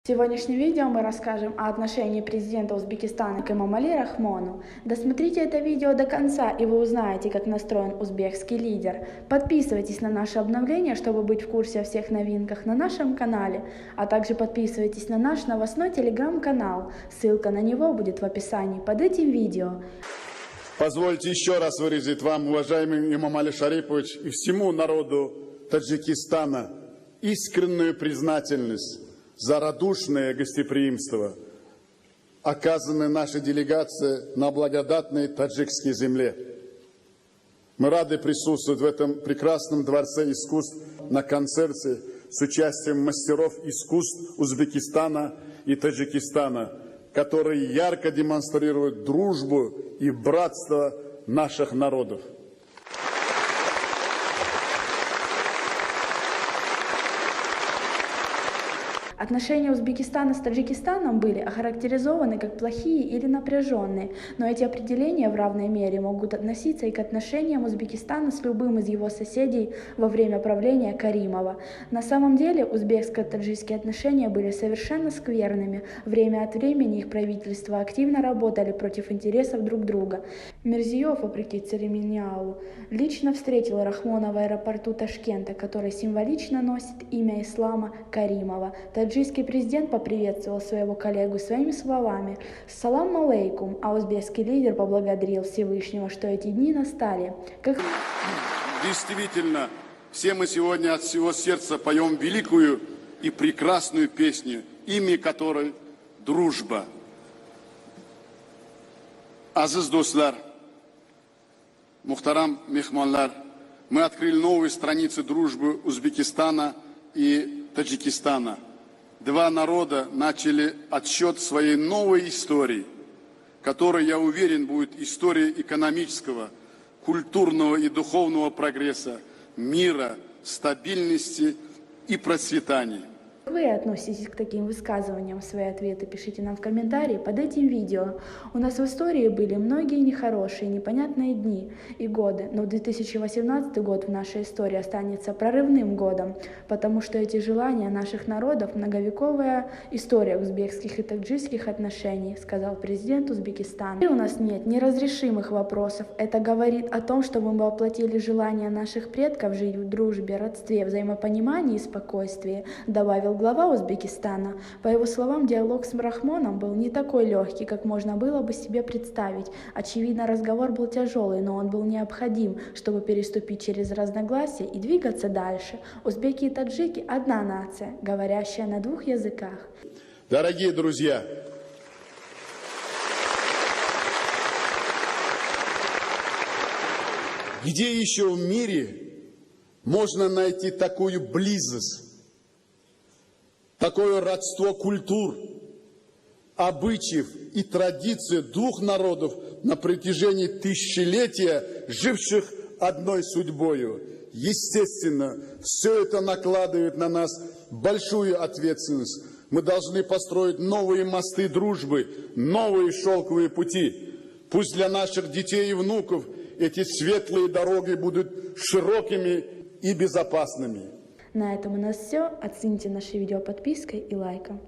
В сегодняшнем видео мы расскажем о отношении президента Узбекистана к Эмомали Рахмону. Досмотрите это видео до конца, и вы узнаете, как настроен узбекский лидер. Подписывайтесь на наше обновление, чтобы быть в курсе о всех новинках на нашем канале, а также подписывайтесь на наш новостной телеграм-канал. Ссылка на него будет в описании под этим видео. Позвольте еще раз выразить вам, уважаемый Эмомали Шарипович, и всему народу Таджикистана искреннюю признательность за радушное гостеприимство, оказанное нашей делегации на благодатной таджикской земле. Мы рады присутствовать в этом прекрасном дворце искусств на концерте с участием мастеров искусств Узбекистана и Таджикистана, которые ярко демонстрируют дружбу и братство наших народов. Отношения Узбекистана с Таджикистаном были охарактеризованы как плохие или напряженные, но эти определения в равной мере могут относиться и к отношениям Узбекистана с любым из его соседей во время правления Каримова. На самом деле узбекско-таджикские отношения были совершенно скверными. Время от времени их правительства активно работали против интересов друг друга. Мирзиёв, вопреки церемониалу, лично встретил Рахмона в аэропорту Ташкента, который символично носит имя ислама Каримова. Таджикский президент поприветствовал своего коллегу своими словами «Салам алейкум», а узбекский лидер поблагодарил Всевышнего, что эти дни настали. Действительно, все мы сегодня от всего сердца поем великую и прекрасную песню, имя которой «Дружба». Азиз достар, мухтарам мехманлар, мы открыли новые страницы дружбы Узбекистана и Таджикистана. Два народа начали отсчет своей новой истории, которая, я уверен, будет историей экономического, культурного и духовного прогресса, мира, стабильности и процветания. Как вы относитесь к таким высказываниям? Свои ответы пишите нам в комментарии под этим видео. У нас в истории были многие нехорошие, непонятные дни и годы, но 2018 год в нашей истории останется прорывным годом, потому что эти желания наших народов – многовековая история узбекских и таджикских отношений, сказал президент Узбекистана. И у нас нет неразрешимых вопросов. Это говорит о том, что мы воплотили желания наших предков жить в дружбе, родстве, взаимопонимании и спокойствии, добавил глава Узбекистана. По его словам, диалог с Рахмоном был не такой легкий, как можно было бы себе представить. Очевидно, разговор был тяжелый, но он был необходим, чтобы переступить через разногласия и двигаться дальше. Узбеки и таджики – одна нация, говорящая на двух языках. Дорогие друзья, где еще в мире можно найти такую близость, такое родство культур, обычаев и традиций двух народов на протяжении тысячелетия, живших одной судьбою? Естественно, все это накладывает на нас большую ответственность. Мы должны построить новые мосты дружбы, новые шелковые пути. Пусть для наших детей и внуков эти светлые дороги будут широкими и безопасными. На этом у нас все. Оцените наше видео подпиской и лайком.